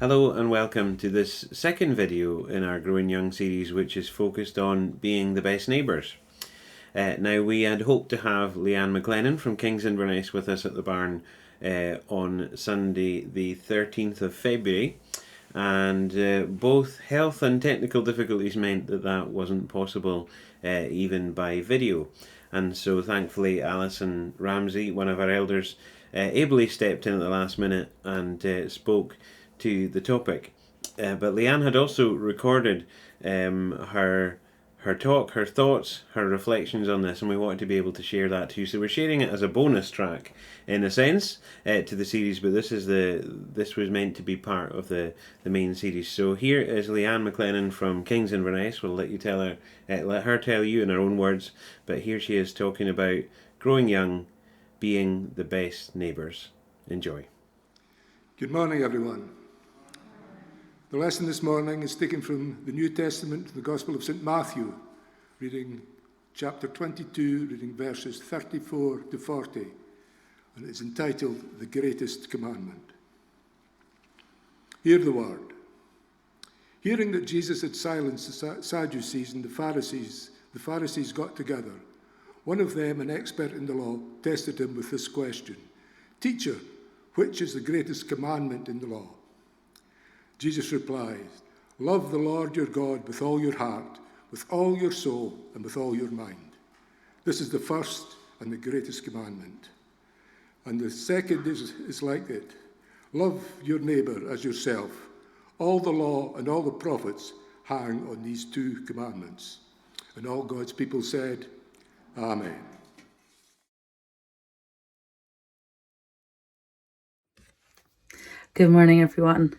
Hello and welcome to this second video in our Growing Young series, which is focused on being the best neighbours. Now, we had hoped to have Leanne McLennan from King's Inverness with us at the barn on Sunday the 13th of February, and both health and technical difficulties meant that wasn't possible even by video. And so thankfully Alison Ramsey, one of our elders, ably stepped in at the last minute and spoke to the topic. But Leanne had also recorded her talk, her thoughts, her reflections on this, and we wanted to be able to share that too. So we're sharing it as a bonus track, in a sense, to the series. But this was meant to be part of the main series. So here is Leanne McLennan from King's Inverness. We'll let her tell you in her own words. But here she is talking about growing young, being the best neighbours. Enjoy. Good morning, everyone. The lesson this morning is taken from the New Testament, the Gospel of St. Matthew, reading chapter 22, reading verses 34 to 40, and it's entitled, The Greatest Commandment. Hear the word. Hearing that Jesus had silenced the Sadducees and the Pharisees got together. One of them, an expert in the law, tested him with this question, Teacher, which is the greatest commandment in the law? Jesus replies, Love the Lord your God with all your heart, with all your soul, and with all your mind. This is the first and the greatest commandment. And the second is like it. Love your neighbour as yourself. All the law and all the prophets hang on these two commandments. And all God's people said, Amen. Good morning, everyone.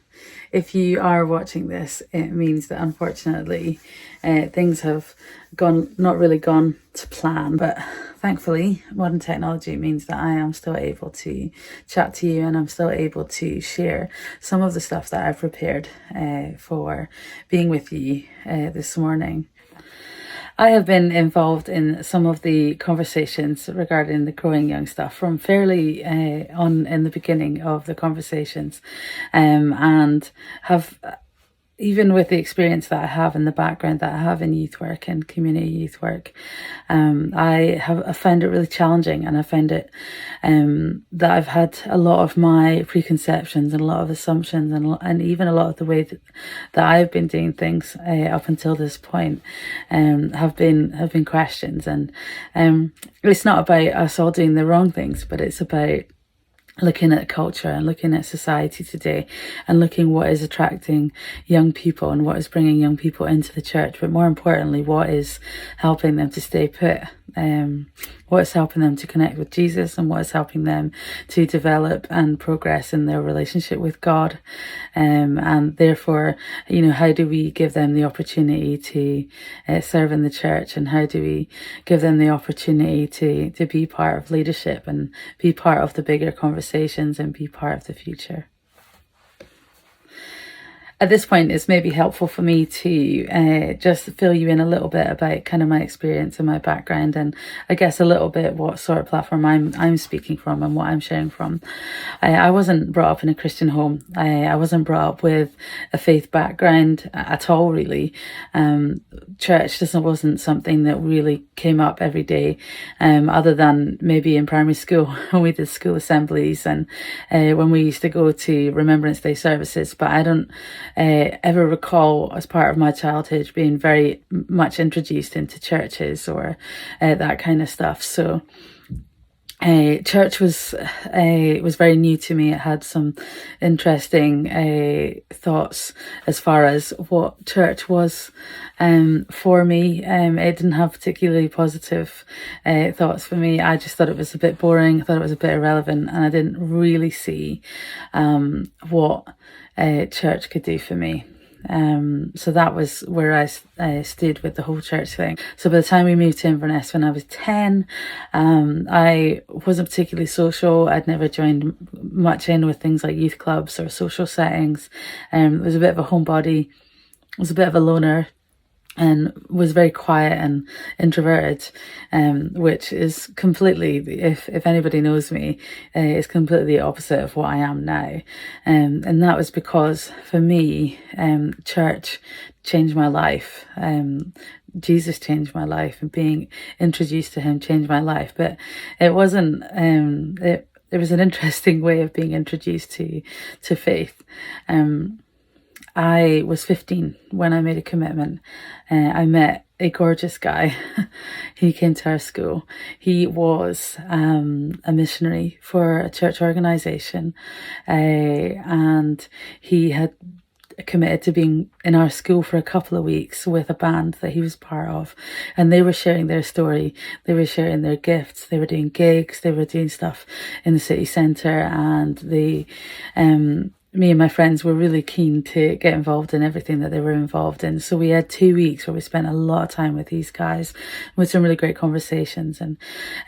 If you are watching this, it means that unfortunately things have not really gone to plan, but thankfully modern technology means that I am still able to chat to you and I'm still able to share some of the stuff that I've prepared for being with you this morning. I have been involved in some of the conversations regarding the growing young stuff from fairly on in the beginning of the conversations, and have, even with the experience that I have and the background that I have in youth work and community youth work, I found it really challenging, and I found it that I've had a lot of my preconceptions and a lot of assumptions and even a lot of the way that I've been doing things up until this point have been questions, and it's not about us all doing the wrong things, but it's about looking at culture and looking at society today and looking what is attracting young people and what is bringing young people into the church, but more importantly, what is helping them to stay put, what is helping them to connect with Jesus, and what is helping them to develop and progress in their relationship with God. And therefore, how do we give them the opportunity to serve in the church, and how do we give them the opportunity to be part of leadership and be part of the bigger conversations and be part of the future? At this point, it's maybe helpful for me to just fill you in a little bit about kind of my experience and my background, and I guess a little bit what sort of platform I'm speaking from and what I'm sharing from. I wasn't brought up in a Christian home. I wasn't brought up with a faith background at all, really. Church wasn't something that really came up every day, other than maybe in primary school when we did school assemblies and when we used to go to Remembrance Day services. But I don't ever recall as part of my childhood being very much introduced into churches or that kind of stuff. So church was very new to me. It had some interesting thoughts as far as what church was for me. It didn't have particularly positive thoughts for me. I just thought it was a bit boring. I thought it was a bit irrelevant, and I didn't really see what church could do for me. So that was where I stood with the whole church thing. So by the time we moved to Inverness when I was 10, I wasn't particularly social. I'd never joined much in with things like youth clubs or social settings. I was a bit of a homebody. I was a bit of a loner. and was very quiet and introverted, which is completely, if anybody knows me, is completely the opposite of what I am now. And that was because for me, church changed my life. Jesus changed my life, and being introduced to him changed my life. But it wasn't, it was an interesting way of being introduced to faith. I was 15 when I made a commitment. I met a gorgeous guy. He came to our school. He was a missionary for a church organisation, and he had committed to being in our school for a couple of weeks with a band that he was part of, and they were sharing their story, they were sharing their gifts, they were doing gigs, they were doing stuff in the city centre, and me and my friends were really keen to get involved in everything that they were involved in. So we had 2 weeks where we spent a lot of time with these guys with some really great conversations, and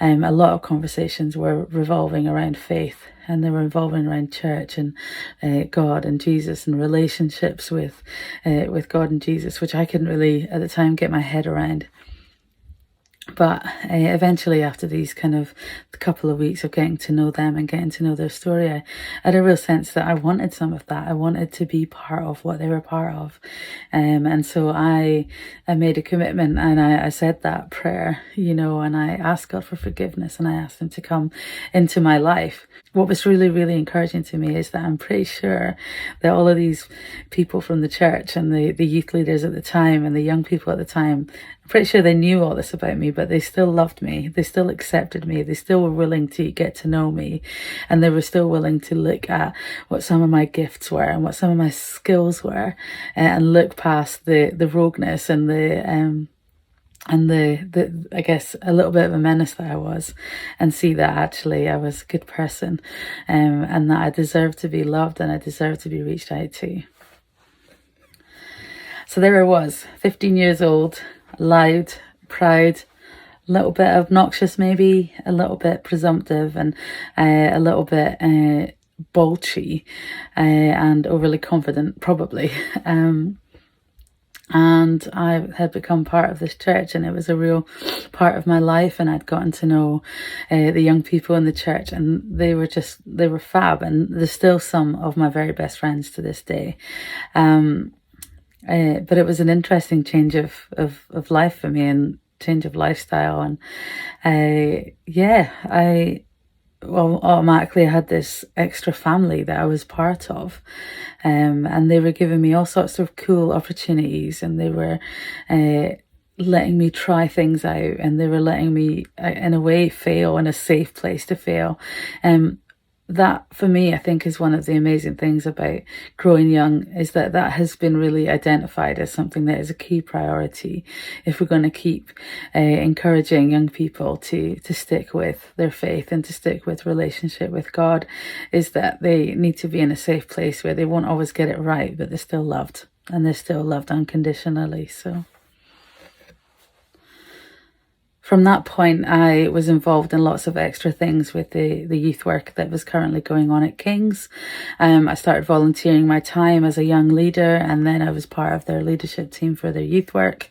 a lot of conversations were revolving around faith, and they were revolving around church and God and Jesus and relationships with God and Jesus, which I couldn't really at the time get my head around. But eventually, after these kind of couple of weeks of getting to know them and getting to know their story, I had a real sense that I wanted some of that. I wanted to be part of what they were part of. And so I made a commitment, and I said that prayer, and I asked God for forgiveness, and I asked him to come into my life. What was really, really encouraging to me is that I'm pretty sure that all of these people from the church and the youth leaders at the time and the young people at the time, I'm pretty sure they knew all this about me, but they still loved me. They still accepted me. They still were willing to get to know me. And they were still willing to look at what some of my gifts were and what some of my skills were, and look past the rogueness and the I guess a little bit of a menace that I was, and see that actually I was a good person, and that I deserved to be loved and I deserved to be reached out to. So there I was, 15 years old, loud, proud, a little bit obnoxious maybe, a little bit presumptive, and a little bit bolshy, and overly confident probably. And I had become part of this church, and it was a real part of my life, and I'd gotten to know the young people in the church, and they were fab, and there's still some of my very best friends to this day. But it was an interesting change of life for me, and change of lifestyle, and I automatically had this extra family that I was part of, and they were giving me all sorts of cool opportunities, and they were letting me try things out, and they were letting me in a way fail in a safe place to fail. That for me, I think, is one of the amazing things about growing young, is that has been really identified as something that is a key priority if we're going to keep encouraging young people to stick with their faith and to stick with relationship with God, is that they need to be in a safe place where they won't always get it right, but they're still loved, and they're still loved unconditionally. So from that point, I was involved in lots of extra things with the youth work that was currently going on at King's. I started volunteering my time as a young leader, and then I was part of their leadership team for their youth work.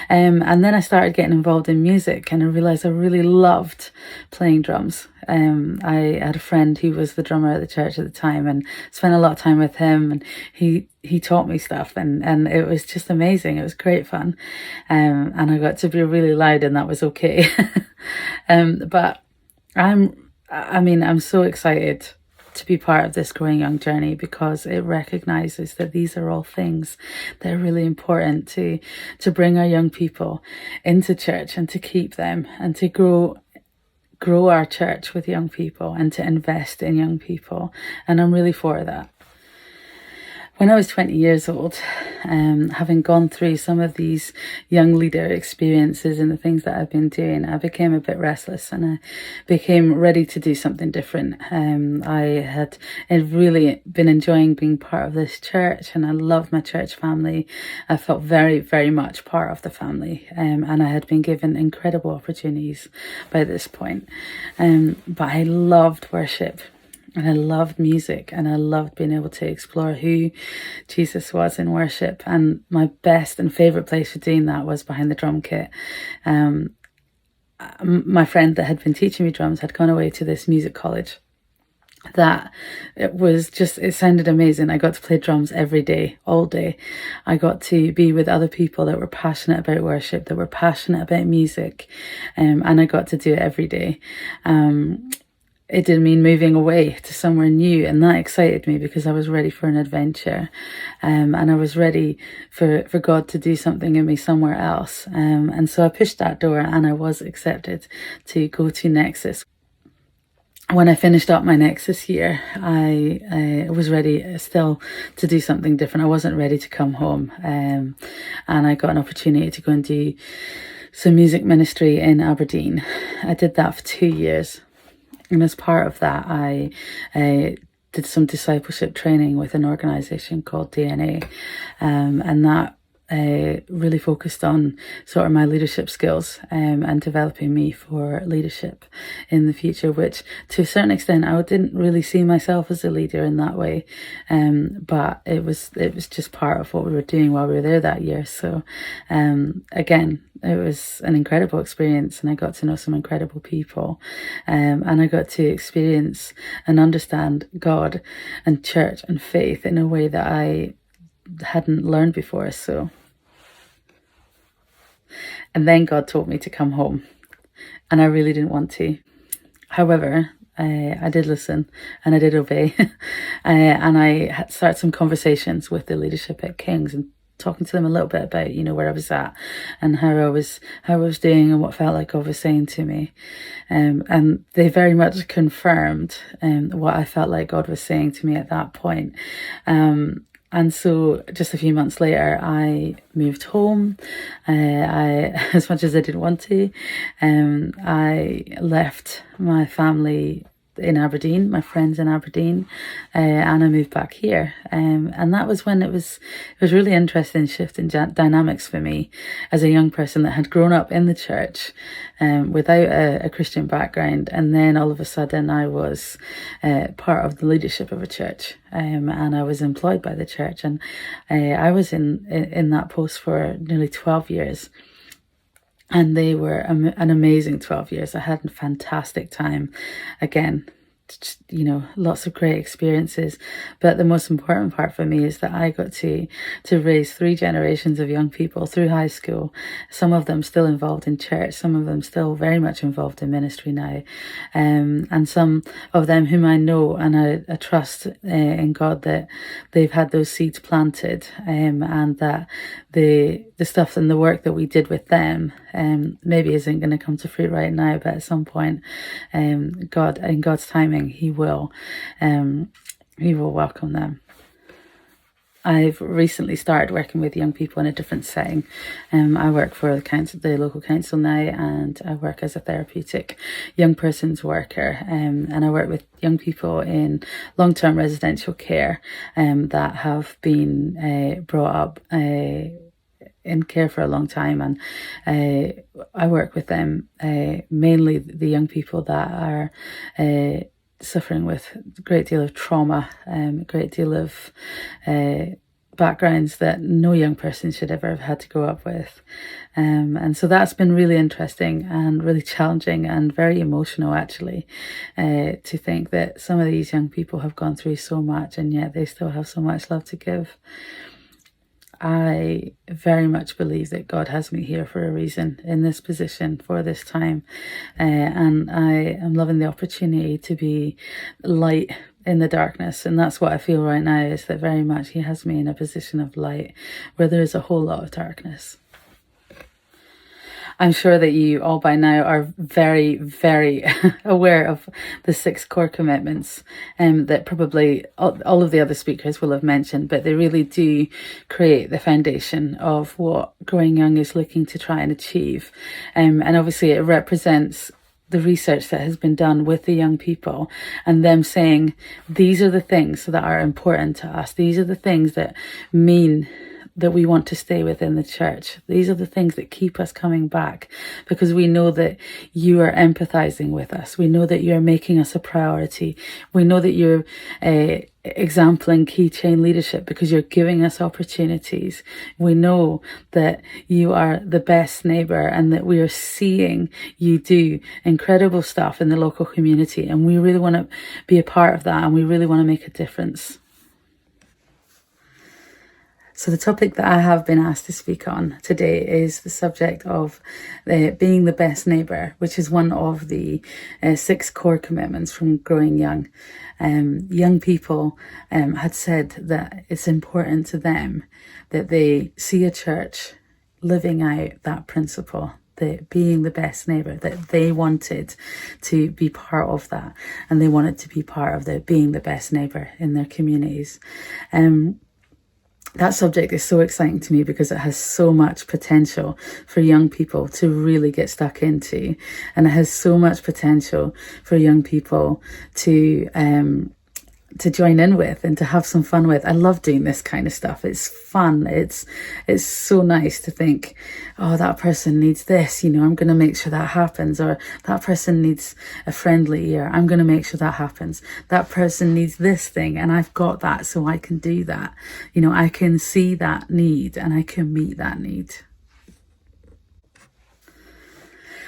And then I started getting involved in music, and I realised I really loved playing drums. I had a friend who was the drummer at the church at the time, and spent a lot of time with him, and he taught me stuff, and it was just amazing. It was great fun, and I got to be really loud, and that was okay. But I'm so excited to be part of this growing young journey, because it recognises that these are all things that are really important to bring our young people into church, and to keep them, and to grow our church with young people, and to invest in young people. And I'm really for that. When I was 20 years old, having gone through some of these young leader experiences and the things that I've been doing, I became a bit restless, and I became ready to do something different. I had really been enjoying being part of this church, and I loved my church family. I felt very, very much part of the family, and I had been given incredible opportunities by this point. But I loved worship. And I loved music, and I loved being able to explore who Jesus was in worship. And my best and favourite place for doing that was behind the drum kit. My friend that had been teaching me drums had gone away to this music college that it sounded amazing. I got to play drums every day, all day. I got to be with other people that were passionate about worship, that were passionate about music, and I got to do it every day. It did mean moving away to somewhere new, and that excited me because I was ready for an adventure, and I was ready for God to do something in me somewhere else. And so I pushed that door, and I was accepted to go to Nexus. When I finished up my Nexus year, I was ready still to do something different. I wasn't ready to come home, and I got an opportunity to go and do some music ministry in Aberdeen. I did that for 2 years, and as part of that, I did some discipleship training with an organisation called DNA, and that really focused on sort of my leadership skills, and developing me for leadership in the future, which to a certain extent I didn't really see myself as a leader in that way, but it was just part of what we were doing while we were there that year. So again, it was an incredible experience, and I got to know some incredible people, and I got to experience and understand God and church and faith in a way that I hadn't learned before. And then God told me to come home, and I really didn't want to. However, I did listen, and I did obey, and I started some conversations with the leadership at King's, and talking to them a little bit about, where I was at and how I was doing and what felt like God was saying to me. And they very much confirmed what I felt like God was saying to me at that point. And so just a few months later, I moved home. As much as I didn't want to, I left my family in Aberdeen, my friends in Aberdeen, and I moved back here. And that was when it was really interesting shift in dynamics for me as a young person that had grown up in the church without a Christian background, and then all of a sudden I was part of the leadership of a church, and I was employed by the church, and I was in that post for nearly 12 years. And they were an amazing 12 years. I had a fantastic time. Again, lots of great experiences. But the most important part for me is that I got to raise 3 generations of young people through high school. Some of them still involved in church, some of them still very much involved in ministry now. And some of them whom I know and I trust in God that they've had those seeds planted, and that the stuff and the work that we did with them maybe isn't going to come to fruit right now, but at some point, God, in God's timing, He will welcome them. I've recently started working with young people in a different setting. I work for the local council now, and I work as a therapeutic young person's worker, and I work with young people in long-term residential care that have been brought up in care for a long time, and I work with them, mainly the young people that are suffering with a great deal of trauma, a great deal of backgrounds that no young person should ever have had to grow up with. And so that's been really interesting and really challenging and very emotional, actually, to think that some of these young people have gone through so much and yet they still have so much love to give. I very much believe that God has me here for a reason, in this position for this time, and I am loving the opportunity to be light in the darkness. And that's what I feel right now, is that very much He has me in a position of light where there is a whole lot of darkness. I'm sure that you all by now are very, very aware of the 6 core commitments that probably all of the other speakers will have mentioned, but they really do create the foundation of what Growing Young is looking to try and achieve. And obviously it represents the research that has been done with the young people, and them saying, these are the things that are important to us. These are the things that mean that we want to stay within the church. These are the things that keep us coming back, because we know that you are empathizing with us. We know that you're making us a priority. We know that you're exempling key chain leadership because you're giving us opportunities. We know that you are the best neighbor and that we are seeing you do incredible stuff in the local community, and we really want to be a part of that, and we really want to make a difference. So the topic that I have been asked to speak on today is the subject of being the best neighbour, which is one of the 6 core commitments from Growing Young. Young people had said that it's important to them that they see a church living out that principle, that being the best neighbour, that they wanted to be part of that, and they wanted to be part of the being the best neighbour in their communities. That subject is so exciting to me because it has so much potential for young people to really get stuck into, and it has so much potential for young people to join in with and to have some fun with. I love doing this kind of stuff. It's fun. It's so nice to think, oh, that person needs this, you know, I'm going to make sure that happens. Or that person needs a friendly ear, I'm going to make sure that happens. That person needs this thing and I've got that, so I can do that. You know, I can see that need and I can meet that need.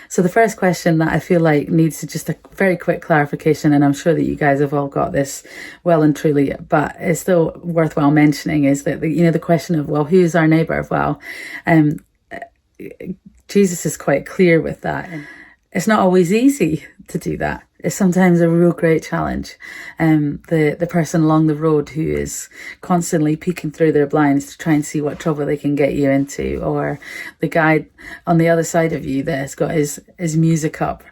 So the first question that I feel like needs just a very quick clarification, and I'm sure that you guys have all got this well and truly, but it's still worthwhile mentioning, is that, the question of, well, who's our neighbour? Well, Jesus is quite clear with that. It's not always easy to do that. It's sometimes a real great challenge. The person along the road who is constantly peeking through their blinds to try and see what trouble they can get you into, or the guy on the other side of you that has got his music up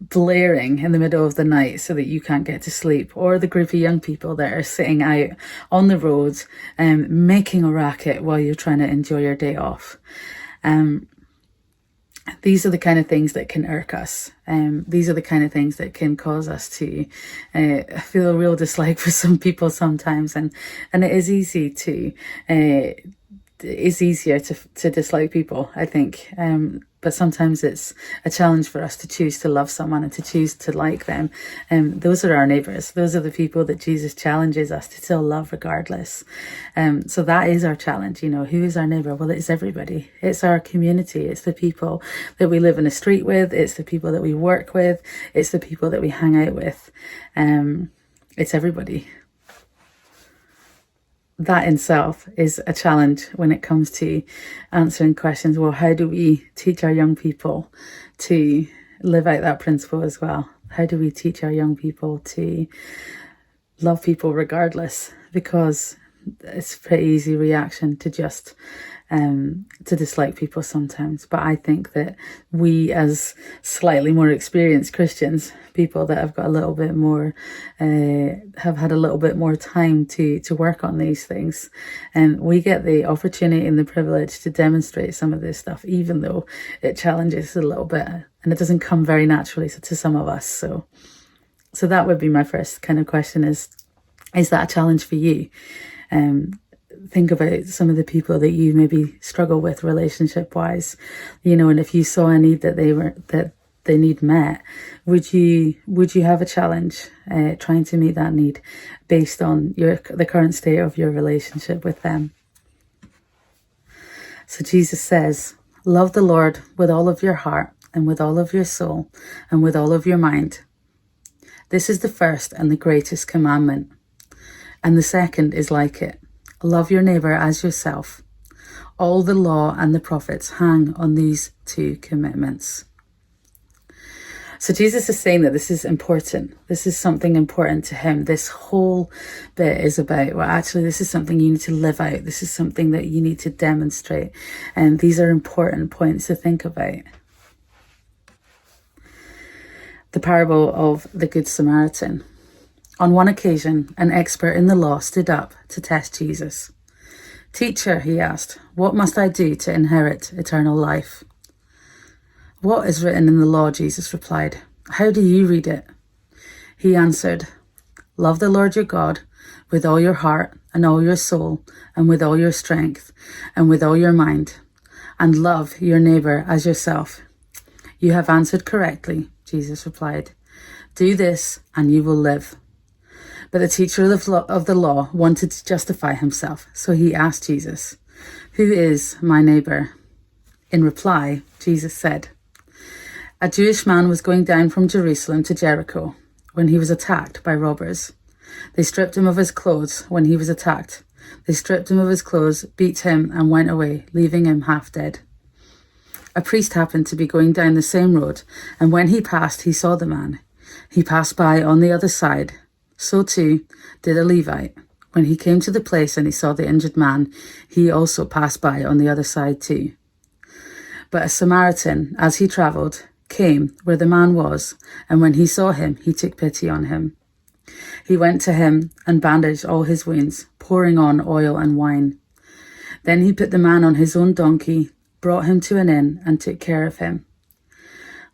blaring in the middle of the night so that you can't get to sleep, or the group of young people that are sitting out on the road making a racket while you're trying to enjoy your day off. These are the kind of things that can irk us. These are the kind of things that can cause us to feel a real dislike for some people sometimes, and it is easy to it's easier to dislike people, I think. But sometimes it's a challenge for us to choose to love someone and to choose to like them. Those are our neighbours. Those are the people that Jesus challenges us to still love regardless. So that is our challenge. You know, who is our neighbour? Well, it's everybody. It's our community. It's the people that we live in a street with. It's the people that we work with. It's the people that we hang out with. It's everybody. That in itself is a challenge when it comes to answering questions. Well, how do we teach our young people to live out that principle as well? How do we teach our young people to love people regardless? Because it's a pretty easy reaction to just to dislike people sometimes. But I think that we, as slightly more experienced Christians, people that have got a little bit more, have had a little bit more time to work on these things, and we get the opportunity and the privilege to demonstrate some of this stuff, even though it challenges a little bit and it doesn't come very naturally to some of us. So that would be my first kind of question: is that a challenge for you? Think about some of the people that you maybe struggle with relationship wise, and if you saw a need that they need met, would you have a challenge trying to meet that need based on the current state of your relationship with them? So Jesus says, love the Lord with all of your heart and with all of your soul and with all of your mind. This is the first and the greatest commandment. And the second is like it. Love your neighbour as yourself. All the law and the prophets hang on these 2 commitments. So Jesus is saying that this is important. This is something important to him. This whole bit is about, well, actually, this is something you need to live out. This is something that you need to demonstrate. And these are important points to think about. The parable of the Good Samaritan. On one occasion, an expert in the law stood up to test Jesus. Teacher, he asked, what must I do to inherit eternal life? What is written in the law? Jesus replied. How do you read it? He answered, love the Lord your God with all your heart and all your soul and with all your strength and with all your mind, and love your neighbor as yourself. You have answered correctly, Jesus replied. Do this and you will live. But the teacher of the law wanted to justify himself, so he asked Jesus, Who is my neighbor? In reply, Jesus said, A Jewish man was going down from Jerusalem to Jericho when he was attacked by robbers. They stripped him of his clothes when he was attacked. They stripped him of his clothes, beat him, and went away, leaving him half dead. A priest happened to be going down the same road, and when he passed, he saw the man. He passed by on the other side. So too did a Levite. When he came to the place and he saw the injured man, he also passed by on the other side too. But a Samaritan, as he travelled, came where the man was, and when he saw him, he took pity on him. He went to him and bandaged all his wounds, pouring on oil and wine. Then he put the man on his own donkey, brought him to an inn, and took care of him.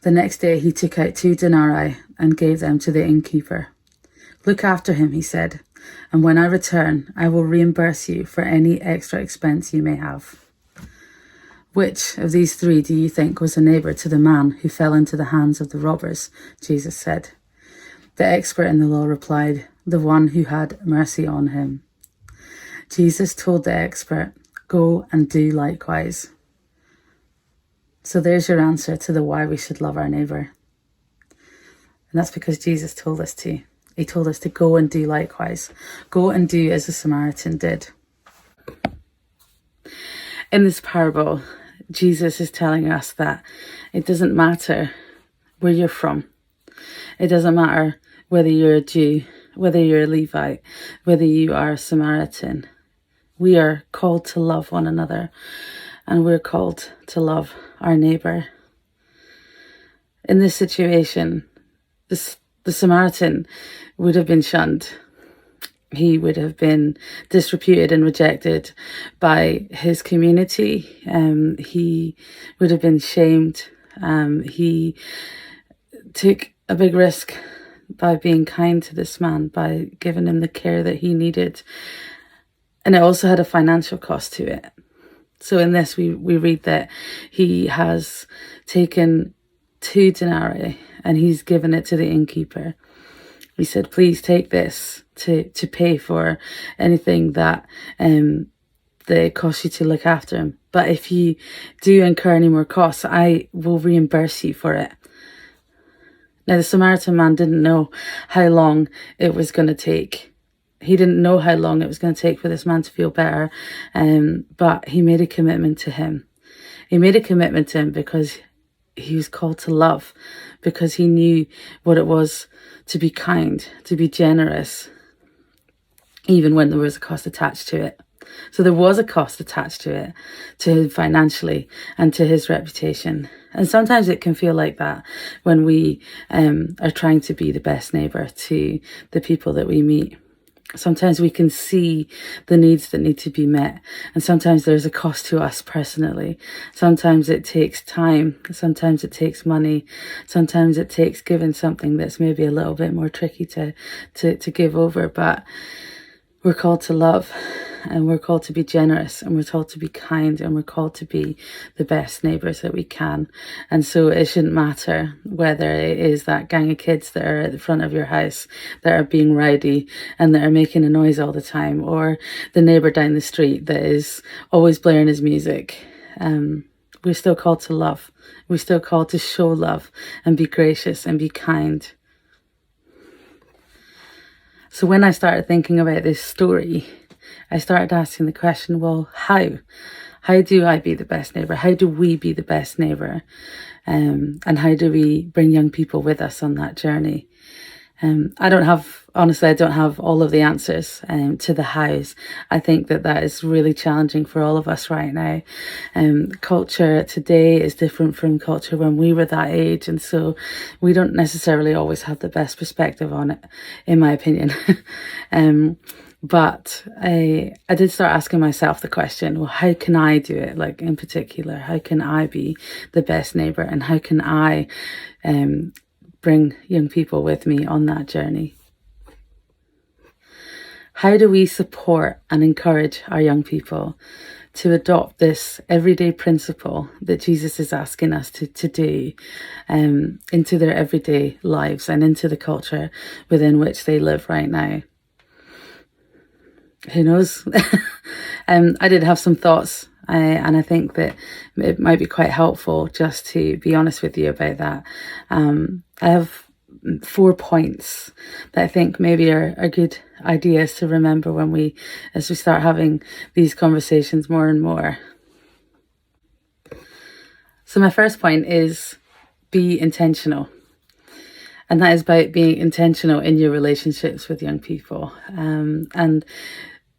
The next day he took out 2 denarii and gave them to the innkeeper. Look after him, he said, and when I return, I will reimburse you for any extra expense you may have. Which of these 3 do you think was a neighbor to the man who fell into the hands of the robbers? Jesus said. The expert in the law replied, The one who had mercy on him. Jesus told the expert, Go and do likewise. So there's your answer to the why we should love our neighbor. And that's because Jesus told us to. He told us to go and do likewise. Go and do as the Samaritan did. In this parable, Jesus is telling us that it doesn't matter where you're from. It doesn't matter whether you're a Jew, whether you're a Levite, whether you are a Samaritan. We are called to love one another, and we're called to love our neighbor. In this situation, the Samaritan would have been shunned. He would have been disreputed and rejected by his community. He would have been shamed. He took a big risk by being kind to this man, by giving him the care that he needed. And it also had a financial cost to it. So in this, we read that he has taken 2 denarii and he's given it to the innkeeper. He said, please take this to pay for anything that they cost you to look after him. But if you do incur any more costs, I will reimburse you for it. Now, the Samaritan man didn't know how long it was going to take. He didn't know how long it was going to take for this man to feel better, but he made a commitment to him. He made a commitment to him because he was called to love, because he knew what it was to be kind, to be generous, even when there was a cost attached to it. So there was a cost attached to it, to him financially and to his reputation. And sometimes it can feel like that when we are trying to be the best neighbour to the people that we meet. Sometimes we can see the needs that need to be met, and sometimes there's a cost to us personally. Sometimes it takes time, sometimes it takes money, sometimes it takes giving something that's maybe a little bit more tricky to give over, but we're called to love, and we're called to be generous, and we're told to be kind, and we're called to be the best neighbours that we can. And so it shouldn't matter whether it is that gang of kids that are at the front of your house that are being rowdy and that are making a noise all the time, or the neighbour down the street that is always blaring his music. We're still called to love. We're still called to show love and be gracious and be kind. So when I started thinking about this story, I started asking the question, well, how? How do I be the best neighbour? How do we be the best neighbour? And how do we bring young people with us on that journey? I don't have all of the answers to the hows. I think that is really challenging for all of us right now. Culture today is different from culture when we were that age, and so we don't necessarily always have the best perspective on it, in my opinion. But I did start asking myself the question, well, how can I do it? Like, in particular, how can I be the best neighbour, and how can I bring young people with me on that journey? How do we support and encourage our young people to adopt this everyday principle that Jesus is asking us to do into their everyday lives and into the culture within which they live right now? Who knows? I did have some thoughts, and I think that it might be quite helpful just to be honest with you about that. I have 4 points that I think maybe are good ideas to remember as we start having these conversations more and more. So my first point is be intentional. And that is about being intentional in your relationships with young people. And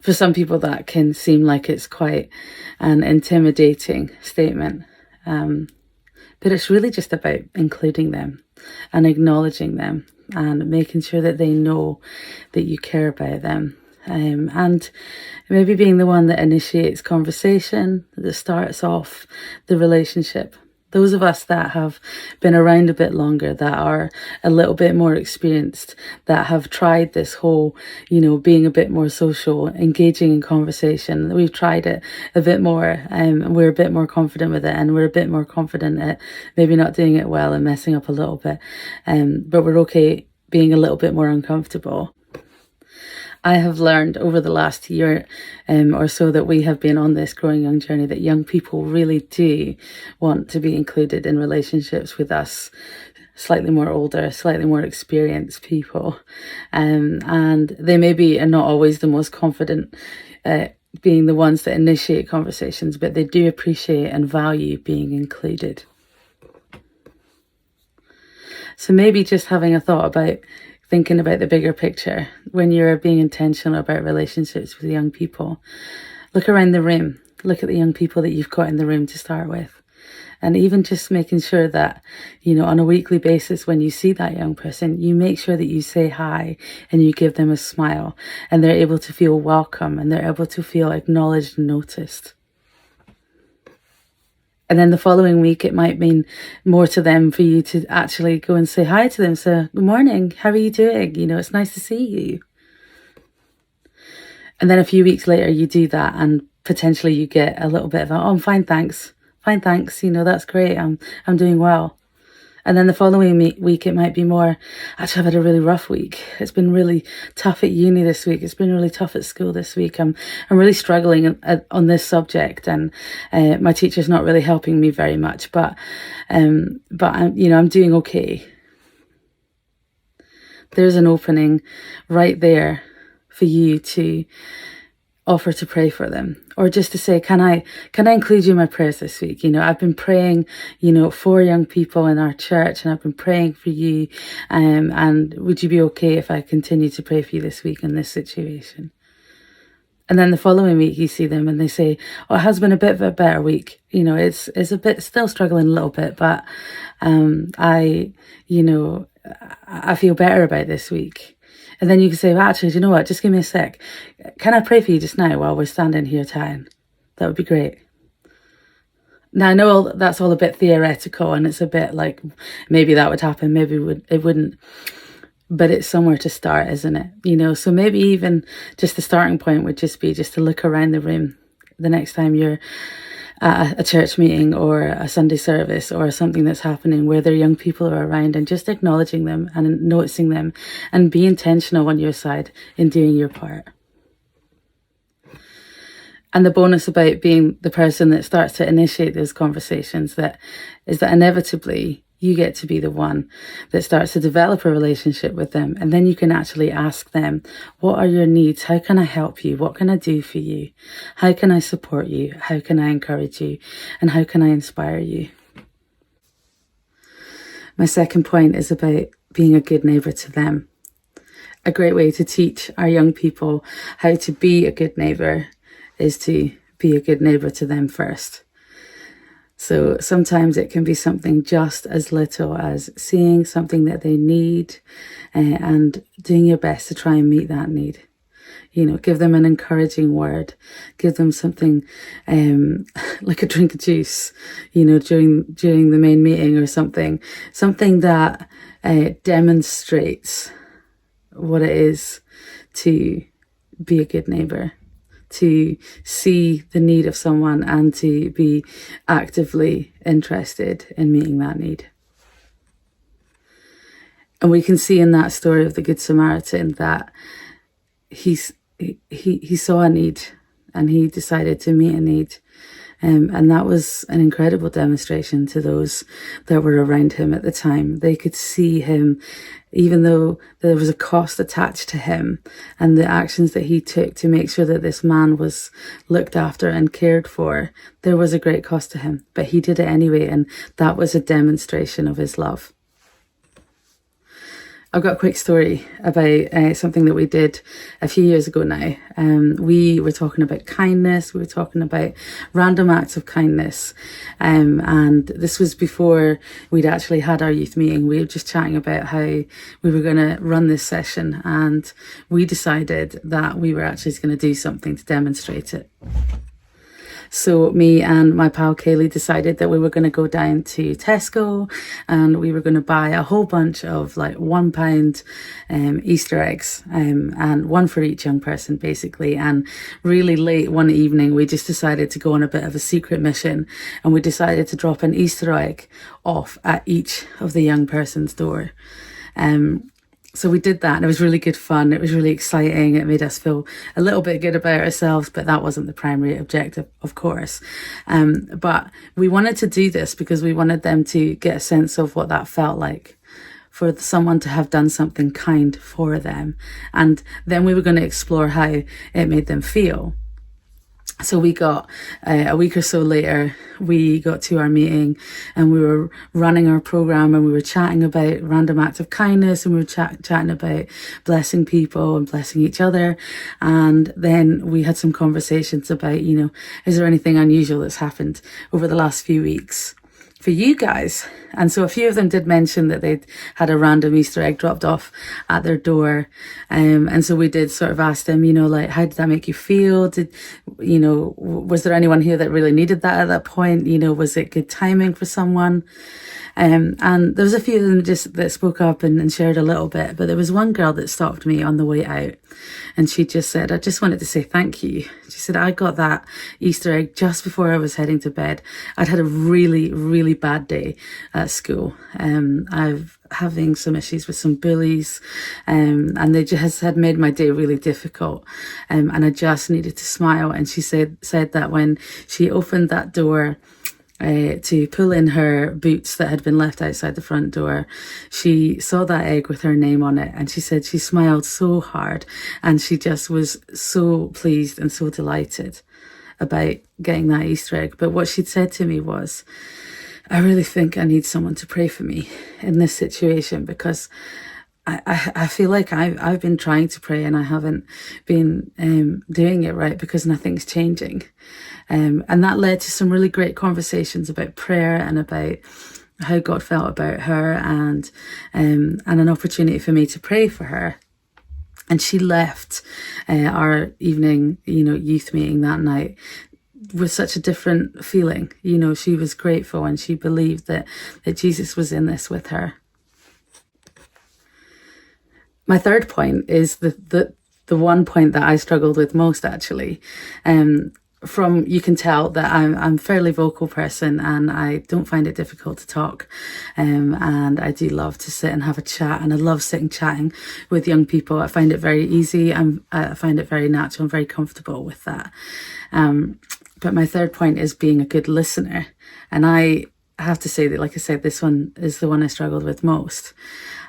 for some people that can seem like it's quite an intimidating statement. But it's really just about including them and acknowledging them and making sure that they know that you care about them. And maybe being the one that initiates conversation, that starts off the relationship. Those of us that have been around a bit longer, that are a little bit more experienced, that have tried this whole, being a bit more social, engaging in conversation. We've tried it a bit more, and we're a bit more confident with it, and we're a bit more confident at maybe not doing it well and messing up a little bit. But we're okay being a little bit more uncomfortable. I have learned over the last year or so that we have been on this growing young journey that young people really do want to be included in relationships with us, slightly more older, slightly more experienced people. And they maybe are not always the most confident being the ones that initiate conversations, but they do appreciate and value being included. So maybe just having a thought about thinking about the bigger picture when you're being intentional about relationships with young people. Look around the room. Look at the young people that you've got in the room to start with. And even just making sure that, on a weekly basis, when you see that young person, you make sure that you say hi and you give them a smile and they're able to feel welcome and they're able to feel acknowledged and noticed. And then the following week, it might mean more to them for you to actually go and say hi to them. So, good morning, how are you doing? It's nice to see you. And then a few weeks later, you do that and potentially you get a little bit of, I'm fine, thanks. Fine, thanks. That's great. I'm doing well. And then the following week, it might be more, actually, I've had a really rough week. It's been really tough at uni this week. It's been really tough at school this week. I'm really struggling on this subject, and my teacher's not really helping me very much. But I'm doing okay. There's an opening right there for you to offer to pray for them, or just to say, can I include you in my prayers this week? I've been praying, for young people in our church, and I've been praying for you. And would you be okay if I continue to pray for you this week in this situation? And then the following week you see them and they say, oh, it has been a bit of a better week. It's a bit still struggling a little bit, but I feel better about this week. And then you can say, well, actually, do you know what? Just give me a sec. Can I pray for you just now while we're standing here chatting? That would be great. Now, I know that's all a bit theoretical and it's a bit like maybe that would happen, maybe it wouldn't. But it's somewhere to start, isn't it? So maybe even just the starting point would just be just to look around the room the next time you're at a church meeting or a Sunday service or something that's happening where their young people are around, and just acknowledging them and noticing them and be intentional on your side in doing your part. And the bonus about being the person that starts to initiate those conversations is that inevitably you get to be the one that starts to develop a relationship with them. And then you can actually ask them, what are your needs? How can I help you? What can I do for you? How can I support you? How can I encourage you? And how can I inspire you? My second point is about being a good neighbour to them. A great way to teach our young people how to be a good neighbour is to be a good neighbour to them first. So sometimes it can be something just as little as seeing something that they need and doing your best to try and meet that need. Give them an encouraging word, give them something like a drink of juice, during the main meeting or something that demonstrates what it is to be a good neighbour, to see the need of someone and to be actively interested in meeting that need. And we can see in that story of the Good Samaritan that he saw a need and he decided to meet a need. And that was an incredible demonstration to those that were around him at the time. They could see him, even though there was a cost attached to him and the actions that he took to make sure that this man was looked after and cared for, there was a great cost to him. But he did it anyway, and that was a demonstration of his love. I've got a quick story about something that we did a few years ago now. We were talking about kindness. We were talking about random acts of kindness. And this was before we'd actually had our youth meeting. We were just chatting about how we were going to run this session. And we decided that we were actually going to do something to demonstrate it. So me and my pal Kaylee decided that we were going to go down to Tesco and we were going to buy a whole bunch of like £1 Easter eggs, and one for each young person basically. And really late one evening we just decided to go on a bit of a secret mission, and we decided to drop an Easter egg off at each of the young person's door. So we did that and it was really good fun. It was really exciting. It made us feel a little bit good about ourselves, but that wasn't the primary objective, of course. But we wanted to do this because we wanted them to get a sense of what that felt like for someone to have done something kind for them. And then we were going to explore how it made them feel. So we got, a week or so later, we got to our meeting and we were running our program and we were chatting about random acts of kindness, and we were chatting about blessing people and blessing each other. And then we had some conversations about, is there anything unusual that's happened over the last few weeks for you guys? And so a few of them did mention that they'd had a random Easter egg dropped off at their door. And so we did sort of ask them, how did that make you feel? Was there anyone here that really needed that at that point? Was it good timing for someone? And there was a few of them that spoke up and shared a little bit, but there was one girl that stopped me on the way out, and she just said, I just wanted to say thank you. She said, I got that Easter egg just before I was heading to bed. I'd had a really, really bad day at school. I've having some issues with some bullies, and they just had made my day really difficult. And I just needed to smile. And she said that when she opened that door to pull in her boots that had been left outside the front door, she saw that egg with her name on it, and she said she smiled so hard and she just was so pleased and so delighted about getting that Easter egg. But what she'd said to me was, I really think I need someone to pray for me in this situation, because I feel like I've been trying to pray and I haven't been doing it right because nothing's changing. And that led to some really great conversations about prayer and about how God felt about her, and an opportunity for me to pray for her. And she left our evening, youth meeting that night with such a different feeling. She was grateful and she believed that Jesus was in this with her. My third point is the one point that I struggled with most, actually. You can tell that I'm a fairly vocal person and I don't find it difficult to talk. And I do love to sit and have a chat, and I love sitting chatting with young people. I find it very easy. I find it very natural and very comfortable with that. But my third point is being a good listener. And I have to say that, like I said, this one is the one I struggled with most.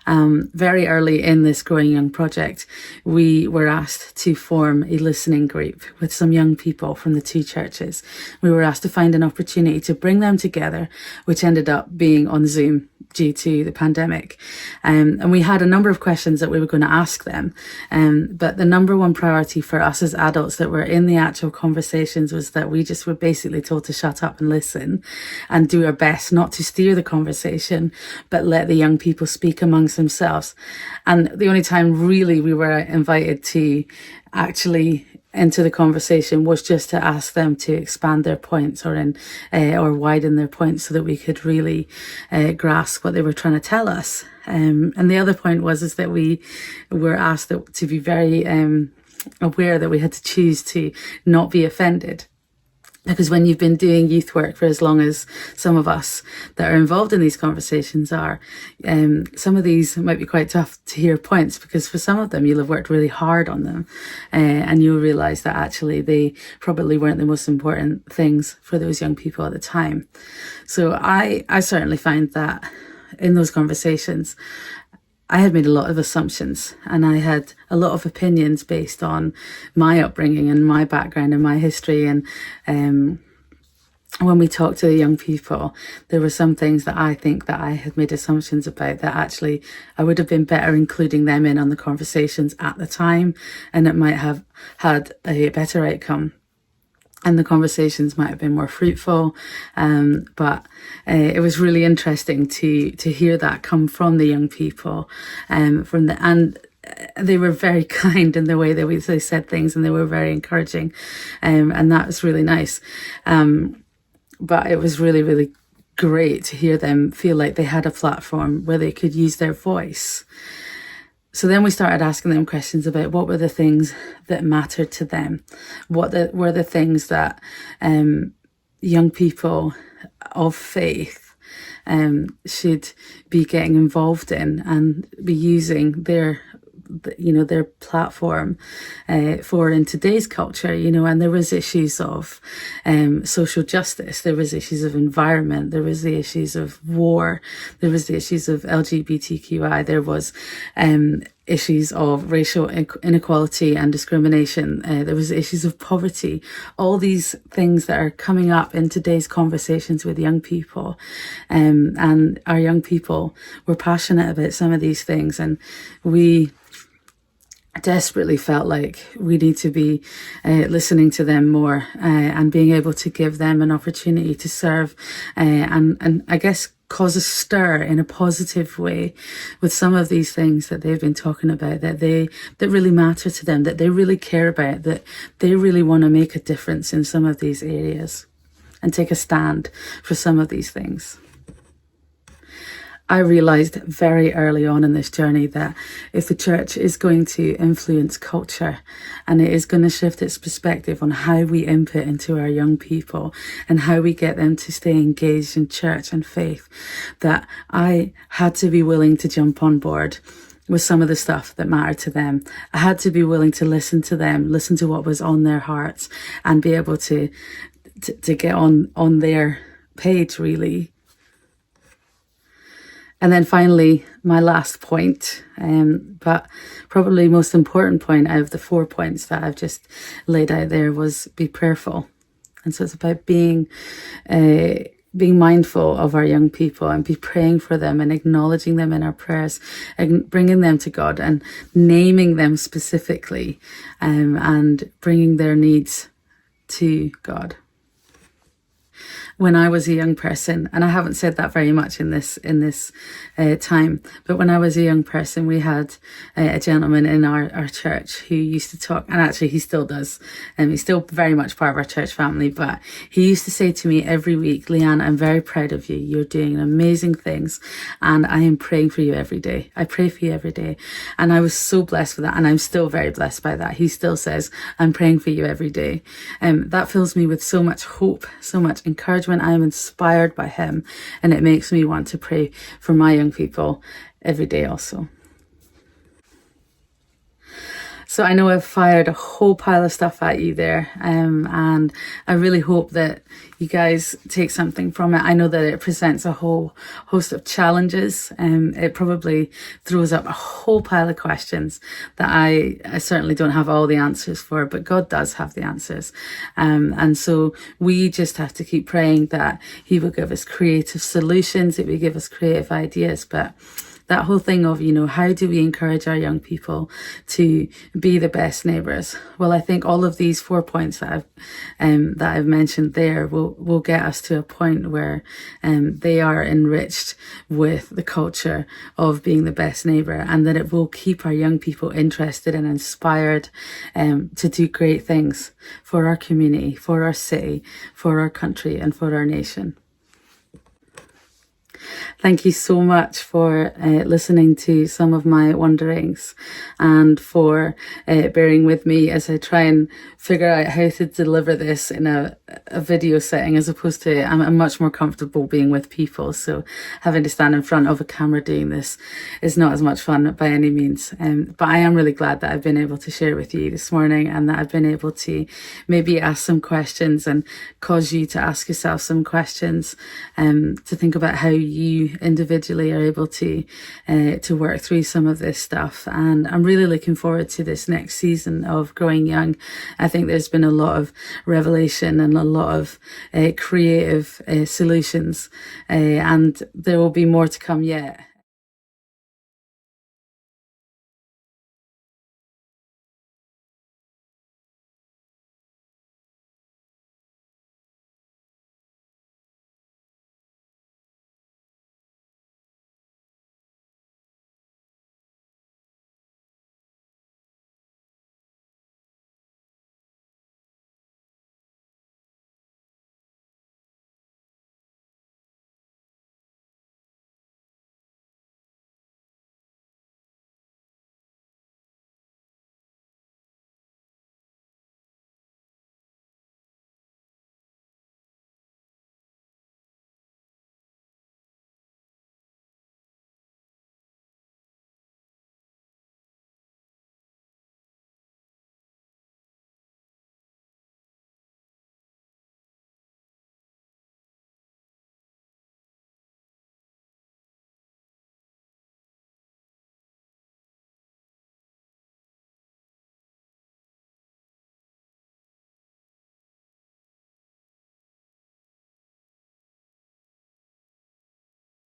Very early in this Growing Young project, we were asked to form a listening group with some young people from the two churches. We were asked to find an opportunity to bring them together, which ended up being on Zoom due to the pandemic. And we had a number of questions that we were going to ask them. But the number one priority for us as adults that were in the actual conversations was that we just were basically told to shut up and listen and do our best not to steer the conversation, but let the young people speak amongst themselves. And the only time really we were invited to actually into the conversation was just to ask them to expand their points or widen their points so that we could really grasp what they were trying to tell us. And the other point is that we were asked to be very aware that we had to choose to not be offended. Because when you've been doing youth work for as long as some of us that are involved in these conversations are, some of these might be quite tough to hear points, because for some of them you'll have worked really hard on them, and you'll realise that actually they probably weren't the most important things for those young people at the time. So I certainly find that in those conversations, I had made a lot of assumptions, and I had a lot of opinions based on my upbringing and my background and my history. And when we talked to the young people, there were some things that I think that I had made assumptions about that actually I would have been better including them in on the conversations at the time, and it might have had a better outcome. And the conversations might have been more fruitful, but it was really interesting to hear that come from the young people, and they were very kind in the way that they said things, and they were very encouraging, and that was really nice. But it was really, really great to hear them feel like they had a platform where they could use their voice. So then we started asking them questions about what were the things that mattered to them, were the things that young people of faith should be getting involved in and be using their platform for in today's culture, and there was issues of social justice, there was issues of environment, there was the issues of war, there was the issues of LGBTQI, there was issues of racial inequality and discrimination, there was issues of poverty, all these things that are coming up in today's conversations with young people, and our young people were passionate about some of these things, and we desperately felt like we need to be listening to them more, and being able to give them an opportunity to serve, and I guess cause a stir in a positive way with some of these things that they've been talking about, that really matter to them, that they really care about, that they really want to make a difference in some of these areas and take a stand for some of these things. I realised very early on in this journey that if the church is going to influence culture, and it is going to shift its perspective on how we input into our young people and how we get them to stay engaged in church and faith, that I had to be willing to jump on board with some of the stuff that mattered to them. I had to be willing to listen to them, listen to what was on their hearts, and be able to get on their page, really. And then finally, my last point, but probably most important point out of the 4 points that I've just laid out there, was be prayerful. And so it's about being mindful of our young people and be praying for them and acknowledging them in our prayers, and bringing them to God and naming them specifically, and bringing their needs to God. When I was a young person, and I haven't said that very much in this time, but when I was a young person, we had a gentleman in our church who used to talk, and actually he still does, and he's still very much part of our church family, but he used to say to me every week, "Leanne, I'm very proud of you. You're doing amazing things, and I am praying for you every day. I pray for you every day." And I was so blessed with that, and I'm still very blessed by that. He still says, "I'm praying for you every day." That fills me with so much hope, so much encouragement. I am inspired by him, and it makes me want to pray for my young people every day also. So I know I've fired a whole pile of stuff at you there, and I really hope that you guys take something from it. I know that it presents a whole host of challenges, and it probably throws up a whole pile of questions that I certainly don't have all the answers for, but God does have the answers. And so we just have to keep praying that he will give us creative solutions, that we give us creative ideas, but that whole thing of, how do we encourage our young people to be the best neighbours? Well, I think all of these 4 points that I've mentioned there will get us to a point where they are enriched with the culture of being the best neighbour, and that it will keep our young people interested and inspired to do great things for our community, for our city, for our country, and for our nation. Thank you so much for listening to some of my wonderings and for bearing with me as I try and figure out how to deliver this in a video setting, as opposed to I'm much more comfortable being with people. So having to stand in front of a camera doing this is not as much fun by any means. But I am really glad that I've been able to share with you this morning, and that I've been able to maybe ask some questions and cause you to ask yourself some questions, to think about how you individually are able to work through some of this stuff. And I'm really looking forward to this next season of Growing Young. I think there's been a lot of revelation and a lot of creative solutions, and there will be more to come yet.